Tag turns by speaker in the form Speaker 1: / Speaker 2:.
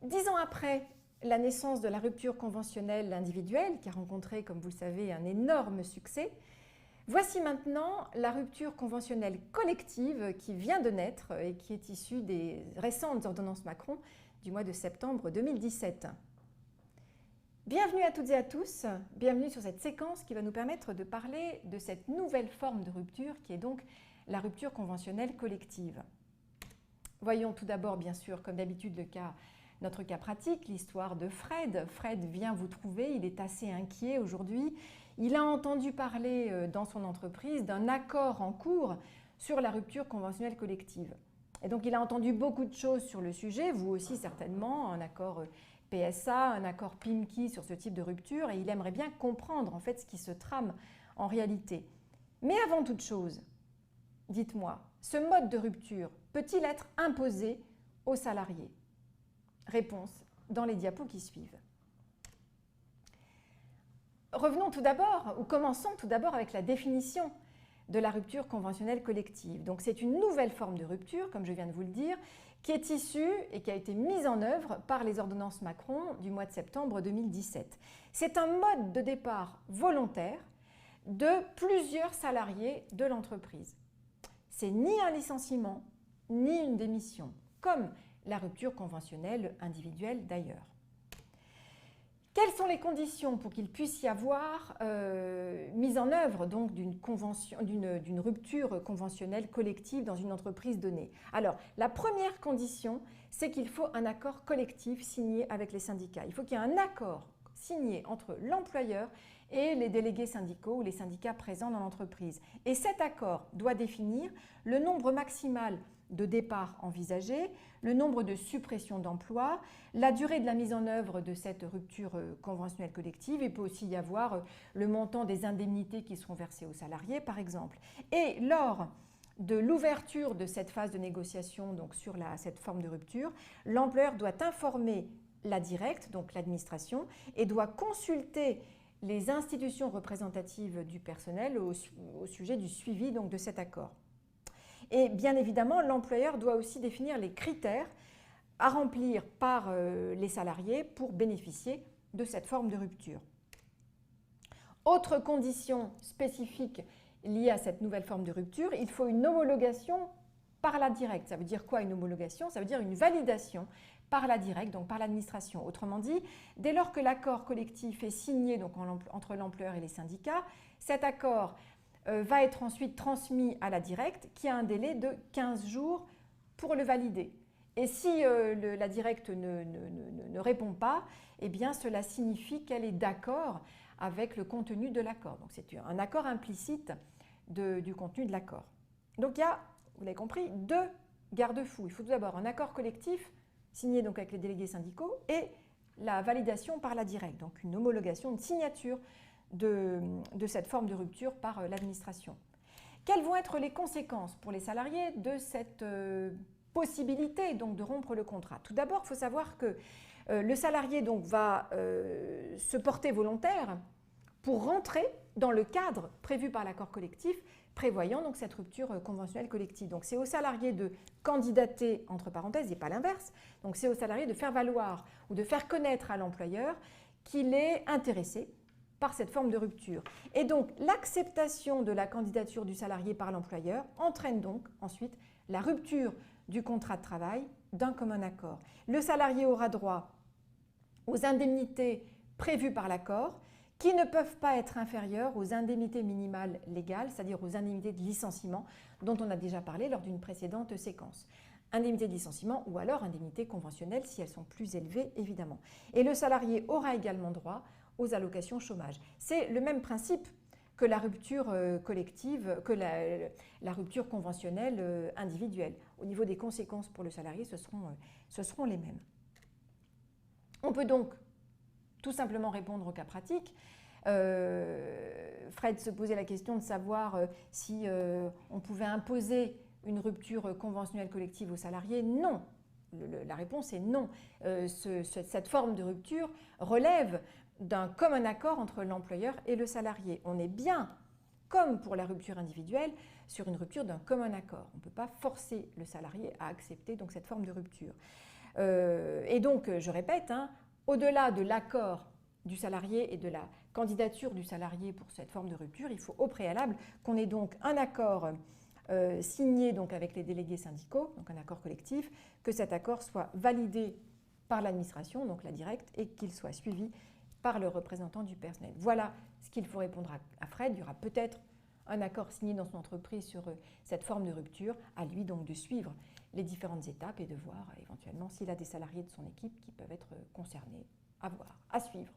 Speaker 1: 10 ans après la naissance de la rupture conventionnelle individuelle, qui a rencontré, comme vous le savez, un énorme succès, voici maintenant la rupture conventionnelle collective qui vient de naître et qui est issue des récentes ordonnances Macron du mois de septembre 2017. Bienvenue à toutes et à tous, bienvenue sur cette séquence qui va nous permettre de parler de cette nouvelle forme de rupture qui est donc la rupture conventionnelle collective. Voyons tout d'abord, bien sûr, comme d'habitude notre cas pratique, l'histoire de Fred. Fred vient vous trouver, il est assez inquiet aujourd'hui. Il a entendu parler dans son entreprise d'un accord en cours sur la rupture conventionnelle collective. Et donc il a entendu beaucoup de choses sur le sujet, vous aussi certainement, un accord PSA, un accord PIMKI sur ce type de rupture, et il aimerait bien comprendre en fait ce qui se trame en réalité. Mais avant toute chose, dites-moi, ce mode de rupture peut-il être imposé aux salariés? Réponse dans les diapos qui suivent. Revenons tout d'abord, ou commençons tout d'abord avec la définition de la rupture conventionnelle collective. Donc c'est une nouvelle forme de rupture, comme je viens de vous le dire, qui est issue et qui a été mise en œuvre par les ordonnances Macron du mois de septembre 2017. C'est un mode de départ volontaire de plusieurs salariés de l'entreprise. C'est ni un licenciement, ni une démission, comme la rupture conventionnelle individuelle d'ailleurs. Quelles sont les conditions pour qu'il puisse y avoir mise en œuvre d'une rupture conventionnelle collective dans une entreprise donnée? Alors, la première condition, c'est qu'il faut un accord collectif signé avec les syndicats. Il faut qu'il y ait un accord signé entre l'employeur et les délégués syndicaux ou les syndicats présents dans l'entreprise. Et cet accord doit définir le nombre maximal de départ envisagé, le nombre de suppressions d'emplois, la durée de la mise en œuvre de cette rupture conventionnelle collective. Il peut aussi y avoir le montant des indemnités qui seront versées aux salariés, par exemple. Et lors de l'ouverture de cette phase de négociation donc sur cette forme de rupture, l'employeur doit informer la directe, donc l'administration, et doit consulter les institutions représentatives du personnel au sujet du suivi donc, de cet accord. Et bien évidemment, l'employeur doit aussi définir les critères à remplir par les salariés pour bénéficier de cette forme de rupture. Autre condition spécifique liée à cette nouvelle forme de rupture, il faut une homologation par la directe. Ça veut dire quoi une homologation? Ça veut dire une validation par la directe, donc par l'administration. Autrement dit, dès lors que l'accord collectif est signé donc, entre l'employeur et les syndicats, cet accord va être ensuite transmis à la directe qui a un délai de 15 jours pour le valider. Et si la directe ne répond pas, eh bien cela signifie qu'elle est d'accord avec le contenu de l'accord. Donc c'est un accord implicite du contenu de l'accord. Donc il y a, vous l'avez compris, deux garde-fous. Il faut tout d'abord un accord collectif signé donc avec les délégués syndicaux et la validation par la directe, donc une homologation, une signature de cette forme de rupture par l'administration. Quelles vont être les conséquences pour les salariés de cette possibilité donc, de rompre le contrat? Tout d'abord, il faut savoir que le salarié donc, va se porter volontaire pour rentrer dans le cadre prévu par l'accord collectif prévoyant donc, cette rupture conventionnelle collective. Donc c'est au salarié de candidater, entre parenthèses, et pas l'inverse. Donc c'est au salarié de faire valoir ou de faire connaître à l'employeur qu'il est intéressé par cette forme de rupture. Et donc, l'acceptation de la candidature du salarié par l'employeur entraîne donc ensuite la rupture du contrat de travail d'un commun accord. Le salarié aura droit aux indemnités prévues par l'accord qui ne peuvent pas être inférieures aux indemnités minimales légales, c'est-à-dire aux indemnités de licenciement dont on a déjà parlé lors d'une précédente séquence. Indemnités de licenciement ou alors indemnités conventionnelles si elles sont plus élevées, évidemment. Et le salarié aura également droit aux allocations chômage. C'est le même principe que la rupture collective, que la rupture conventionnelle individuelle. Au niveau des conséquences pour le salarié, ce seront les mêmes. On peut donc tout simplement répondre au cas pratique. Fred se posait la question de savoir si on pouvait imposer une rupture conventionnelle collective aux salariés. Non. La réponse est non. Cette forme de rupture relève d'un commun accord entre l'employeur et le salarié. On est bien, comme pour la rupture individuelle, sur une rupture d'un commun accord. On ne peut pas forcer le salarié à accepter donc, cette forme de rupture. Et donc, je répète, hein, au-delà de l'accord du salarié et de la candidature du salarié pour cette forme de rupture, il faut au préalable qu'on ait donc un accord signé donc avec les délégués syndicaux, donc un accord collectif, que cet accord soit validé par l'administration, donc la directe, et qu'il soit suivi par le représentant du personnel. Voilà ce qu'il faut répondre à Fred. Il y aura peut-être un accord signé dans son entreprise sur cette forme de rupture, à lui donc de suivre les différentes étapes et de voir éventuellement s'il a des salariés de son équipe qui peuvent être concernés, à voir, à suivre.